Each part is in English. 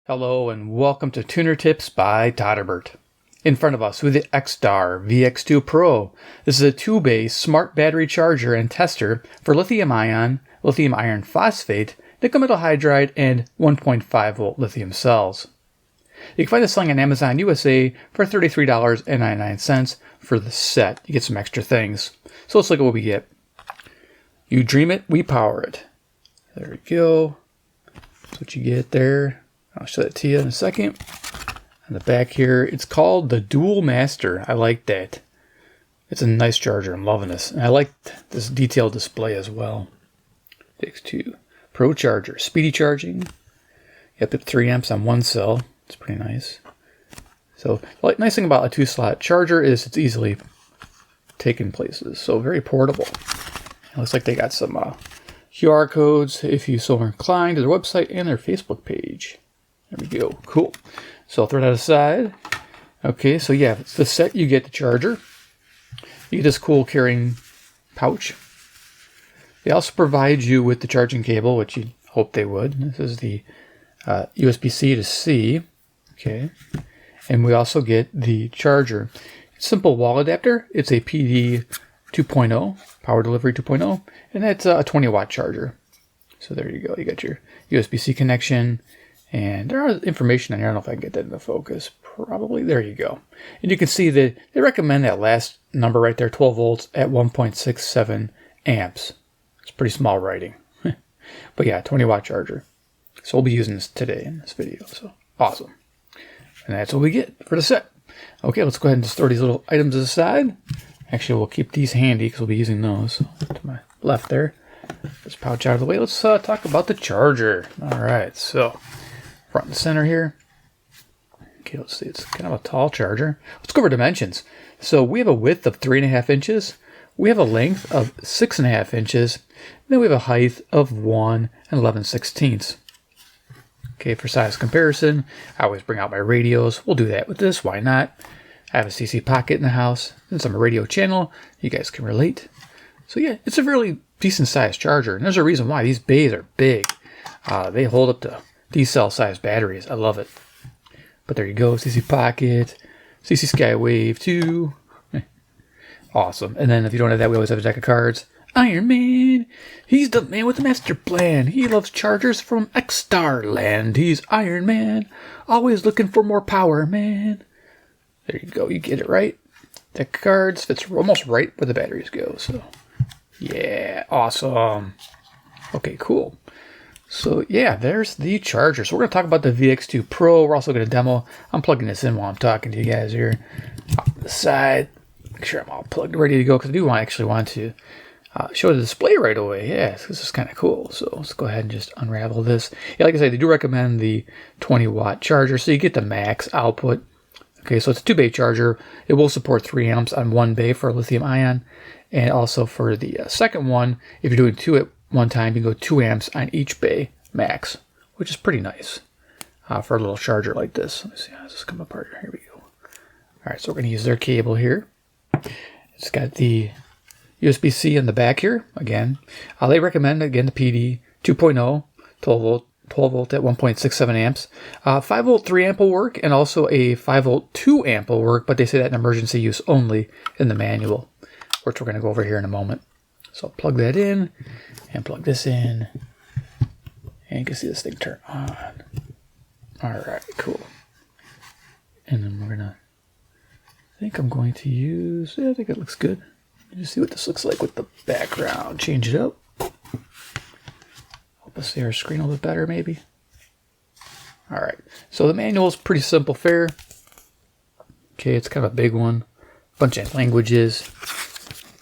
Hello and welcome to Tuner Tips by todderbert. In front of us with the XTAR VX2 Pro. This is a 2-bay smart battery charger and tester for lithium ion, lithium iron phosphate, nickel metal hydride, and 1.5 volt lithium cells. You can find this selling on Amazon USA for $33.99 for the set. You get some extra things. So let's look at what we get. You dream it, we power it. There we go. That's what you get there. I'll show that to you in a second. On the back here, it's called the Dual Master. I like that. It's a nice charger. I'm loving this. And I like this detailed display as well. VX2 Pro Charger. Speedy charging. Up to 3 amps on one cell. It's pretty nice. So the nice thing about a 2-slot charger is it's easily taken places. So very portable. It looks like they got some QR codes if you so are inclined to their website and their Facebook page. There we go. Cool. So I'll throw that aside. Okay, so yeah, it's the set. You get the charger. You get this cool carrying pouch. They also provide you with the charging cable, which you hope they would. This is the USB-C to C. Okay. And we also get the charger. Simple wall adapter. It's a PD 2.0, power delivery 2.0, and that's a 20-watt charger. So there you go. You got your USB-C connection. And there is information on here. I don't know if I can get that into focus. Probably. There you go. And you can see that they recommend that last number right there, 12 volts at 1.67 amps. It's pretty small writing. But yeah, 20-watt charger. So we'll be using this today in this video. So awesome. And that's what we get for the set. Okay, let's go ahead and just throw these little items aside. Actually, we'll keep these handy because we'll be using those. So to my left there. This pouch out of the way. Let's talk about the charger. All right, so front and center here. Okay, let's see. It's kind of a tall charger. Let's go over dimensions. So we have a width of 3.5 inches. We have a length of 6.5 inches. And then we have a height of 1 11/16. Okay, for size comparison, I always bring out my radios. We'll do that with this. Why not? I have a CC pocket in the house. Since I'm a radio channel, you guys can relate. So yeah, it's a really decent sized charger. And there's a reason why. These bays are big. They hold up to D-cell sized batteries. I love it. But there you go. CC Pocket. CC Skywave 2. Awesome. And then if you don't have that, we always have a deck of cards. Iron Man. He's the man with the master plan. He loves chargers from XTAR land. He's Iron Man. Always looking for more power, man. There you go. You get it right. Deck of cards fits almost right where the batteries go. So yeah. Awesome. Okay, cool. So yeah, there's the charger. So we're going to talk about the VX2 Pro. We're also going to demo. I'm plugging this in while I'm talking to you guys here. Off the side. Make sure I'm all plugged, ready to go, because I do actually want to show the display right away. Yeah, this is kind of cool. So let's go ahead and just unravel this. Yeah, like I said, they do recommend the 20-watt charger, so you get the max output. Okay, so it's a 2-bay charger. It will support 3 amps on 1 bay for lithium ion. And also for the second one, if you're doing 2 at one time, you can go 2 amps on each bay max, which is pretty nice for a little charger like this. Let me see how does this come apart. Here we go. All right, so we're going to use their cable here. It's got the USB-C in the back here. Again, they recommend, again, the PD 2.0, 12 volt at 1.67 amps. 5 volt 3 amp will work, and also a 5 volt 2 amp will work, but they say that in emergency use only in the manual, which we're going to go over here in a moment. So I'll plug that in and plug this in, and you can see this thing turn on. All right, cool. And then we're gonna, I think I'm going to use, yeah, I think it looks good. Just see what this looks like with the background. Change it up. Help us see our screen a little bit better, maybe. All right, so the manual is pretty simple fare. Okay, it's kind of a big one. Bunch of languages.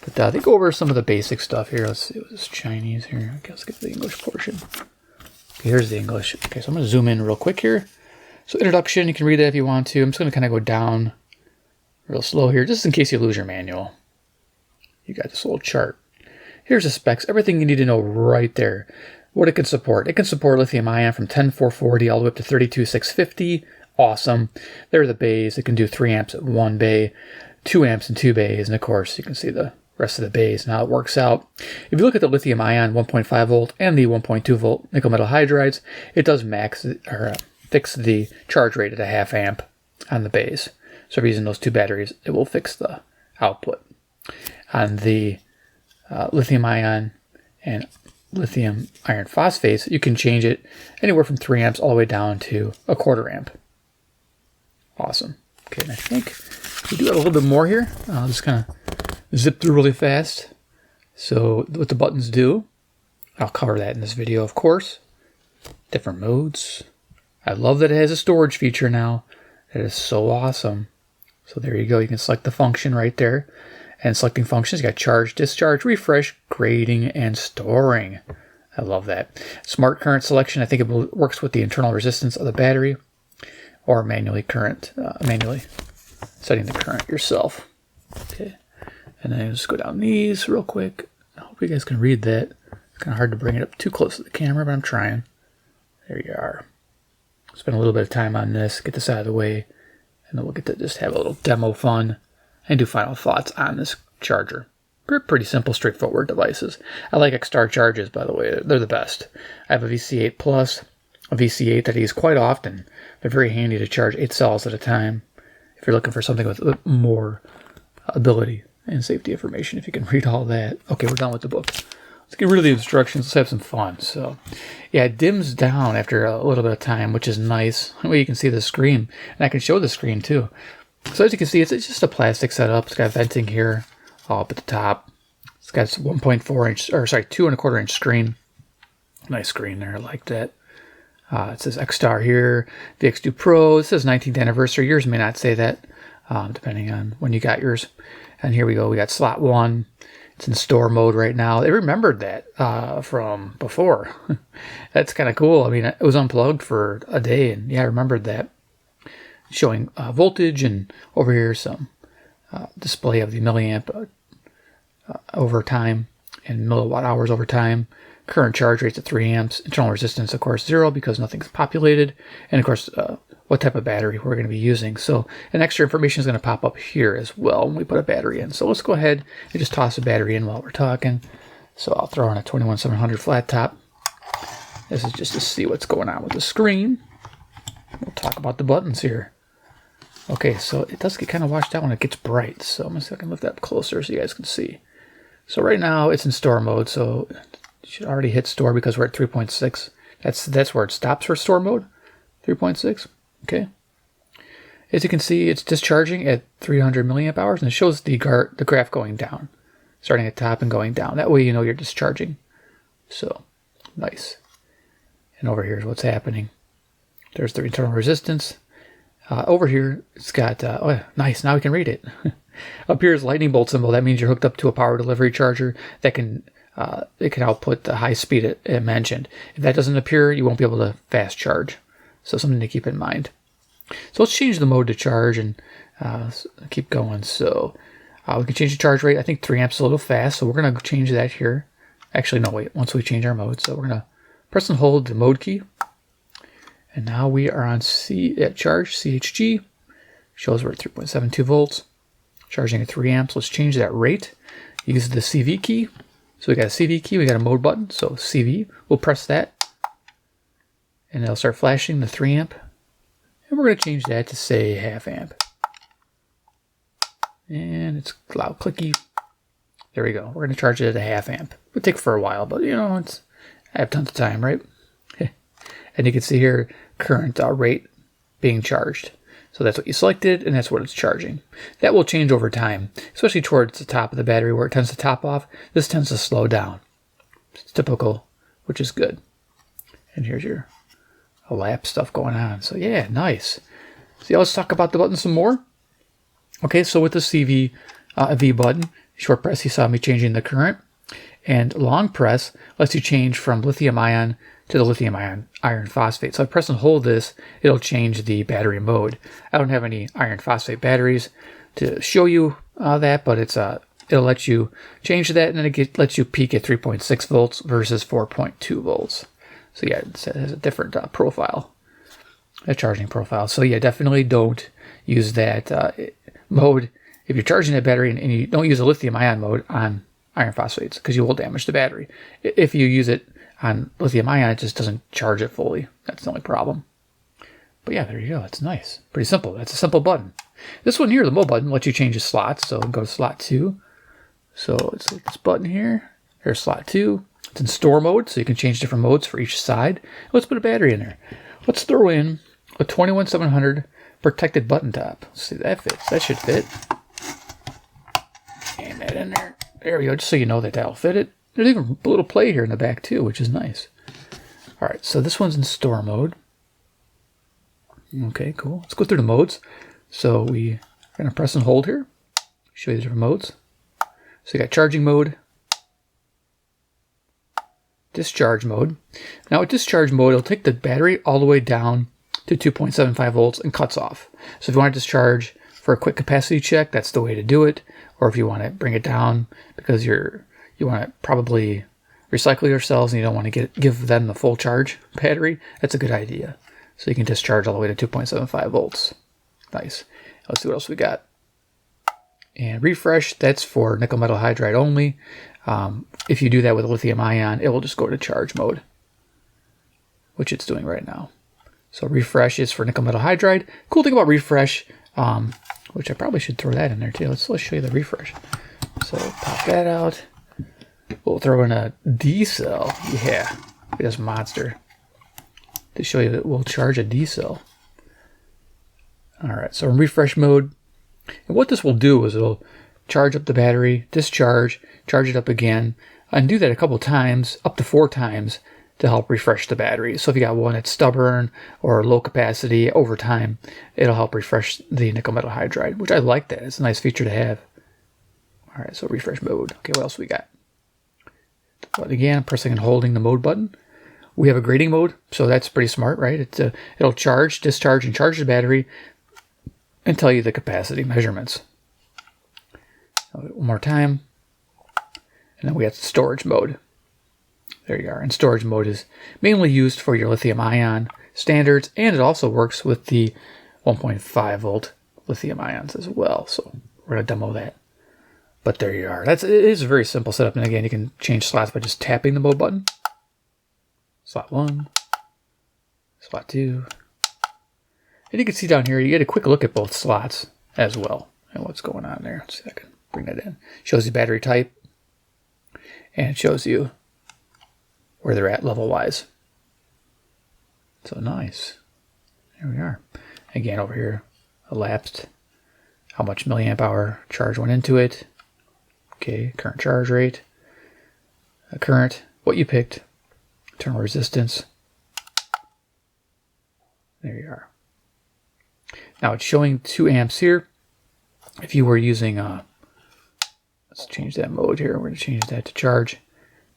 But they go over some of the basic stuff here. Let's see, what's Chinese here? Okay, let's get the English portion. Okay, here's the English. Okay, so I'm going to zoom in real quick here. So introduction, you can read that if you want to. I'm just going to kind of go down real slow here, just in case you lose your manual. You got this little chart. Here's the specs, everything you need to know right there. What it can support. It can support lithium ion from 10,440 all the way up to 32,650. Awesome. There are the bays. It can do 3 amps at 1 bay, 2 amps in 2 bays, and of course you can see the rest of the bays and how it works out. If you look at the lithium ion 1.5 volt and the 1.2 volt nickel metal hydrides, it does max or fix the charge rate at a 0.5 amp on the bays. So if you're using those two batteries, it will fix the output. On the lithium ion and lithium iron phosphates, you can change it anywhere from 3 amps all the way down to a 1/4 amp. Awesome. Okay, and I think we do have a little bit more here. I'll just kind of zip through really fast. So what the buttons do, I'll cover that in this video, of course. Different modes. I love that it has a storage feature now. That is so awesome. So there you go. You can select the function right there. And selecting functions, you got charge, discharge, refresh, grading, and storing. I love that. Smart current selection, I think it works with the internal resistance of the battery, or manually setting the current yourself. Okay, and then just go down these real quick. I hope you guys can read that. It's kind of hard to bring it up too close to the camera, but I'm trying. There you are. Spend a little bit of time on this, get this out of the way, and then we'll get to just have a little demo fun and do final thoughts on this charger. Pretty simple, straightforward devices. I like XTAR chargers, by the way. They're the best. I have a VC8 Plus, a VC8 that I use quite often. They're very handy to charge 8 cells at a time. If you're looking for something with more ability and safety information, if you can read all that. Okay, we're done with the book. Let's get rid of the instructions. Let's have some fun. So, yeah, it dims down after a little bit of time, which is nice. That way you can see the screen, and I can show the screen too. So as you can see, it's just a plastic setup. It's got venting here, all up at the top. It's got 1.4 inch, or sorry, 2.25 inch screen. Nice screen there, I like that. It says XTAR here, VX2 Pro. It says 19th anniversary. Yours may not say that, depending on when you got yours. And here we go. We got slot 1. It's in store mode right now. They remembered that from before. That's kind of cool. I mean, it was unplugged for a day, and yeah, I remembered that. Showing voltage, and over here some display of the milliamp over time and milliwatt hours over time. Current charge rates at 3 amps. Internal resistance, of course, 0 because nothing's populated. And of course, what type of battery we're going to be using. So, and extra information is going to pop up here as well when we put a battery in. So let's go ahead and just toss a battery in while we're talking. So I'll throw on a 21700 flat top. This is just to see what's going on with the screen. We'll talk about the buttons here. Okay, so it does get kind of washed out when it gets bright. So I'm going to see if I can lift that up closer so you guys can see. So right now it's in store mode, so it should already hit store because we're at 3.6. That's where it stops for store mode, 3.6. Okay. As you can see, it's discharging at 300 milliamp hours, and it shows the graph going down, starting at top and going down. That way you know you're discharging. So, nice. And over here is what's happening. There's the internal resistance. Over here, it's got, oh yeah, nice, now we can read it. Up here is lightning bolt symbol. That means you're hooked up to a power delivery charger that can, it can output the high speed it mentioned. If that doesn't appear, you won't be able to fast charge. So something to keep in mind. So let's change the mode to charge and keep going. So we can change the charge rate. I think 3 amps is a little fast, so we're going to change that here. Actually, no, wait, once we change our mode. So we're going to press and hold the mode key. And now we are on charge, CHG. Shows we're at 3.72 volts. Charging at 3 amps. Let's change that rate. Use the CV key. So we got a CV key, we got a mode button. So CV, we'll press that. And it'll start flashing the 3 amp. And we're going to change that to say 0.5 amp. And it's loud clicky. There we go. We're going to charge it at a 0.5 amp. It'll take for a while, but you know, I have tons of time, right? And you can see here current rate being charged. So that's what you selected, and that's what it's charging. That will change over time, especially towards the top of the battery where it tends to top off. This tends to slow down. It's typical, which is good. And here's your lap stuff going on. So yeah, nice. So yeah, let's talk about the button some more. Okay, so with the CV V button, short press, you saw me changing the current. And long press lets you change from lithium ion to the lithium iron phosphate. So I press and hold this, it'll change the battery mode. I don't have any iron phosphate batteries to show you that, but it'll let you change that, and then it lets you peak at 3.6 volts versus 4.2 volts. So yeah, it has a different profile, a charging profile. So yeah, definitely don't use that mode if you're charging that battery, and you don't use a lithium ion mode on iron phosphates because you will damage the battery. If you use it on lithium ion, it just doesn't charge it fully. That's the only problem. But yeah, there you go. It's nice. Pretty simple. That's a simple button. This one here, the mode button, lets you change the slots. So go to slot 2. So let's click this button here. Here's slot 2. It's in store mode, so you can change different modes for each side. Let's put a battery in there. Let's throw in a 21700 protected button top. Let's see if that fits. That should fit. Aim that in there. There we go, just so you know that that'll fit it. There's even a little plate here in the back too, which is nice. All right, so this one's in store mode. Okay, cool. Let's go through the modes. So we're gonna press and hold here. Show you the different modes. So you got charging mode, discharge mode. Now with discharge mode, it'll take the battery all the way down to 2.75 volts and cuts off. So if you want to discharge for a quick capacity check, that's the way to do it. Or if you want to bring it down because you want to probably recycle your cells and you don't want to give them the full charge battery, that's a good idea. So you can discharge all the way to 2.75 volts. Nice. Let's see what else we got. And refresh, that's for nickel metal hydride only. If you do that with lithium ion, it will just go to charge mode, which it's doing right now. So refresh is for nickel metal hydride. Cool thing about refresh, which I probably should throw that in there too. Let's show you the refresh. So pop that out. We'll throw in a D cell. Yeah, this monster. To show you that we'll charge a D cell. All right, so in refresh mode, and what this will do is it'll charge up the battery, discharge, charge it up again, and do that a couple times, up to 4 times, to help refresh the battery. So if you got one that's stubborn or low capacity, over time, it'll help refresh the nickel metal hydride, which I like that. It's a nice feature to have. All right, so refresh mode. Okay, what else we got? But again, pressing and holding the mode button. We have a grading mode, so that's pretty smart, right? It'll charge, discharge, and charge the battery and tell you the capacity measurements. One more time. And then we have storage mode. There you are. And storage mode is mainly used for your lithium ion standards, and it also works with the 1.5 volt lithium ions as well. So we're going to demo that. But there you are. It is a very simple setup. And again, you can change slots by just tapping the mode button. Slot 1, slot 2. And you can see down here, you get a quick look at both slots as well and what's going on there. Let's see if I can bring that in. Shows you battery type, and it shows you where they're at level-wise. So nice. There we are. Again, over here, elapsed, how much milliamp hour charge went into it. Okay, current charge rate, current, what you picked, internal resistance. There you are. Now it's showing 2 amps here. If you were using, let's change that mode here. We're going to change that to charge.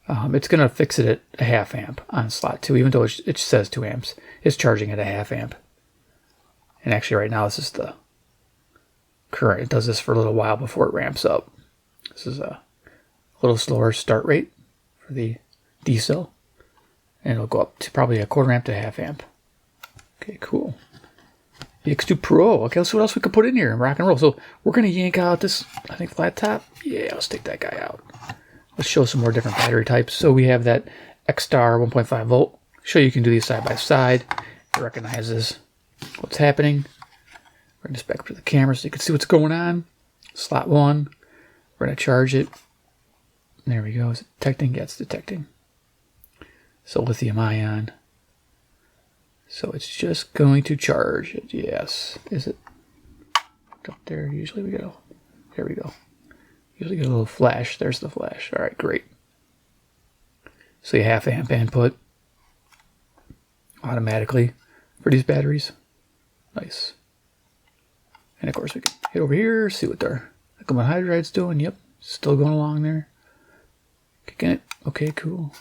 It's going to fix it at a 0.5 amp on slot 2, even though it says 2 amps. It's charging at a 0.5 amp. And actually right now this is the current. It does this for a little while before it ramps up. This is a little slower start rate for the D cell. And it'll go up to probably a 1/4 amp to 0.5 amp. Okay, cool. VX2 Pro. Okay, let's see what else we can put in here and rock and roll. So we're going to yank out this, I think, flat top. Yeah, let's take that guy out. Let's show some more different battery types. So we have that XTAR 1.5 volt. Show you can do these side by side. It recognizes what's happening. Bring this back up to the camera so you can see what's going on. Slot 1. We're going to charge it. There we go. Is it detecting? Yeah, it's detecting. So lithium ion. So it's just going to charge it. Yes. Is it up there? Usually we get a, there we go. Usually get a little flash. There's the flash. All right, great. So you 0.5 amp input automatically for these batteries. Nice. And of course we can hit over here, see what our nickel hydride's doing. Yep, still going along there. Kicking it. Okay, cool.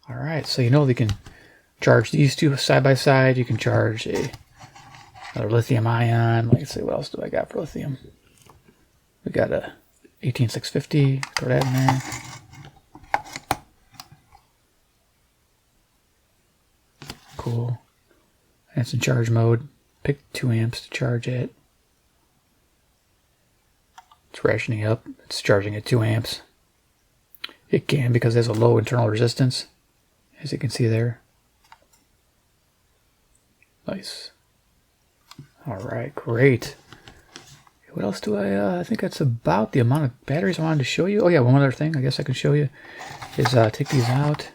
All right, so you know they can charge these two side by side. You can charge another lithium ion. Let's see, what else do I got for lithium? We got a 18650. Throw that in there. Cool. And it's in charge mode. Pick 2 amps to charge it. It's rationing up. It's charging at 2 amps. It can because there's a low internal resistance, as you can see there. Nice. All right, great. What else do I think that's about the amount of batteries I wanted to show you. Oh yeah, one other thing I guess I can show you is take these out.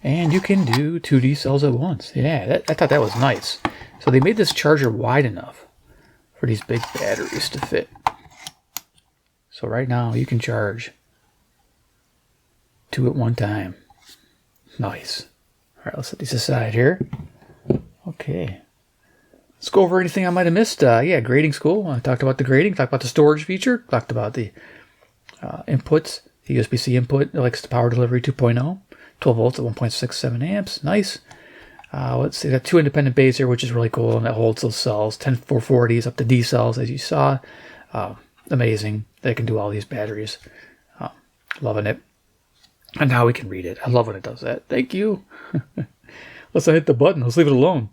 And you can do 2D cells at once. Yeah, I thought that was nice. So they made this charger wide enough for these big batteries to fit. So right now you can charge 2 at one time. Nice. All right, let's set these aside here. Okay. Let's go over anything I might have missed. Yeah, grading's cool. I talked about the grading, talked about the storage feature, talked about the inputs, the USB-C input, it likes the power delivery 2.0, 12 volts at 1.67 amps. Nice. Let's see, got 2 independent bays here, which is really cool, and that holds those cells, 10 440s up to D cells, as you saw. Amazing. They can do all these batteries. Loving it. And now we can read it. I love when it does that. Thank you. Let's not hit the button. Let's leave it alone.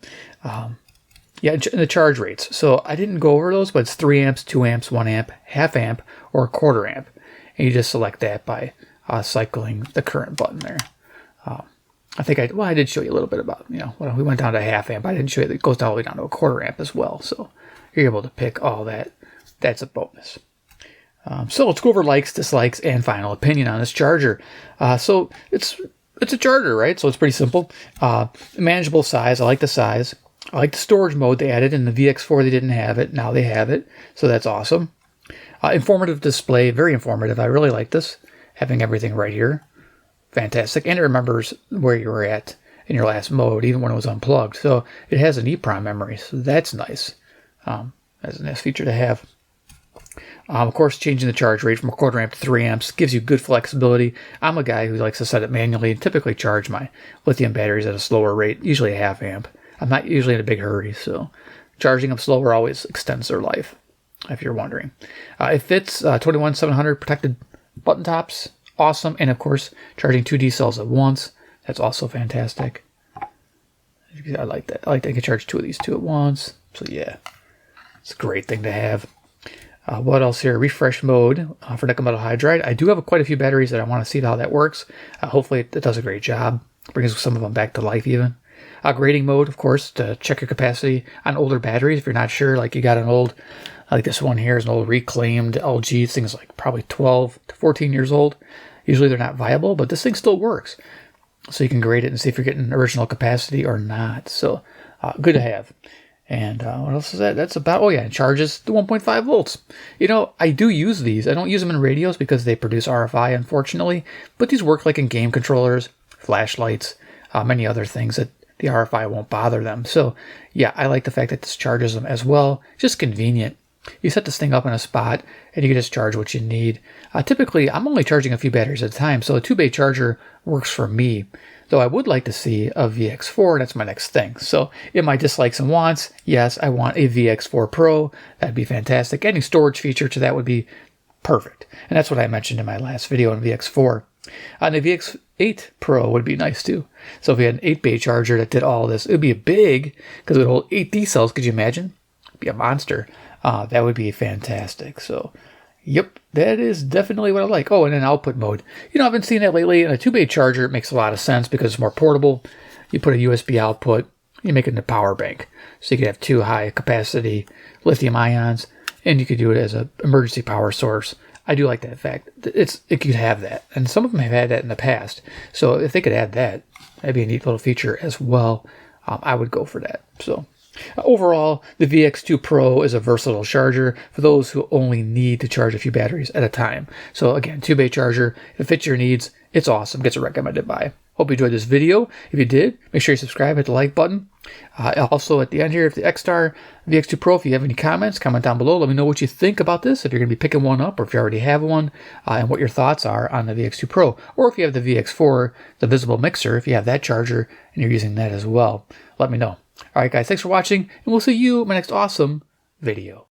Yeah, and the charge rates. So I didn't go over those, but it's 3 amps, 2 amps, 1 amp, half amp, or a quarter amp. And you just select that by cycling the current button there. I think I did show you a little bit about, we went down to half amp. I didn't show you that it goes all the way down to a quarter amp as well. So you're able to pick all that. That's a bonus. So let's go over likes, dislikes, and final opinion on this charger. So it's a charger, right? So it's pretty simple. Manageable size. I like the size. I like the storage mode they added. In the VX4, they didn't have it. Now they have it. So that's awesome. Informative display. Very informative. I really like this. Having everything right here. Fantastic. And it remembers where you were at in your last mode, even when it was unplugged. So it has an EEPROM memory. So that's nice. That's a nice feature to have. Of course, changing the charge rate from a quarter amp to 3 amps gives you good flexibility. I'm a guy who likes to set it manually and typically charge my lithium batteries at a slower rate, usually a half amp. I'm not usually in a big hurry, so charging them slower always extends their life, if you're wondering. It fits 21700 protected button tops. Awesome. And of course, charging 2D cells at once. That's also fantastic. I like that. I like that I can charge 2 of these 2 at once. So yeah, it's a great thing to have. What else here? Refresh mode for nickel metal hydride. I do have quite a few batteries that I want to see how that works. Hopefully it does a great job. Brings some of them back to life even. Grading mode, of course, to check your capacity on older batteries. If you're not sure, like you got an old, like this one here is an old reclaimed LG. This thing is like probably 12 to 14 years old. Usually they're not viable, but this thing still works. So you can grade it and see if you're getting original capacity or not. So good to have. And what else is that? That's about, oh yeah, it charges the 1.5 volts. I do use these. I don't use them in radios because they produce RFI, unfortunately. But these work like in game controllers, flashlights, many other things that the RFI won't bother them. So yeah, I like the fact that this charges them as well. Just convenient. You set this thing up in a spot and you can just charge what you need. Typically, I'm only charging a few batteries at a time, so a 2-bay charger works for me. Though I would like to see a VX4, that's my next thing. So in my dislikes and wants, yes, I want a VX4 Pro. That'd be fantastic. Adding storage feature to that would be perfect. And that's what I mentioned in my last video on VX4. And the VX8 Pro would be nice too. So if we had an 8-bay charger that did all this, it would be big because it would hold 8 D cells. Could you imagine? It'd be a monster. That would be fantastic. So, yep, that is definitely what I like. Oh, and then output mode. I've been seeing that lately. And a 2-bay charger, it makes a lot of sense because it's more portable. You put a USB output, you make it into a power bank. So you could have 2 high capacity lithium ions, and you could do it as an emergency power source. I do like that fact. It could have that. And some of them have had that in the past. So if they could add that, that'd be a neat little feature as well. I would go for that. So overall, the VX2 Pro is a versatile charger for those who only need to charge a few batteries at a time. So again, 2-bay charger, if it fits your needs, it's awesome. Gets a recommended buy. Hope you enjoyed this video. If you did, make sure you subscribe, hit the like button. Also at the end here, if the XTAR VX2 Pro, if you have any comments, comment down below. Let me know what you think about this, if you're going to be picking one up or if you already have one, and what your thoughts are on the VX2 Pro. Or if you have the VX4, the visible mixer, if you have that charger and you're using that as well, let me know. All right, guys, thanks for watching, and we'll see you in my next awesome video.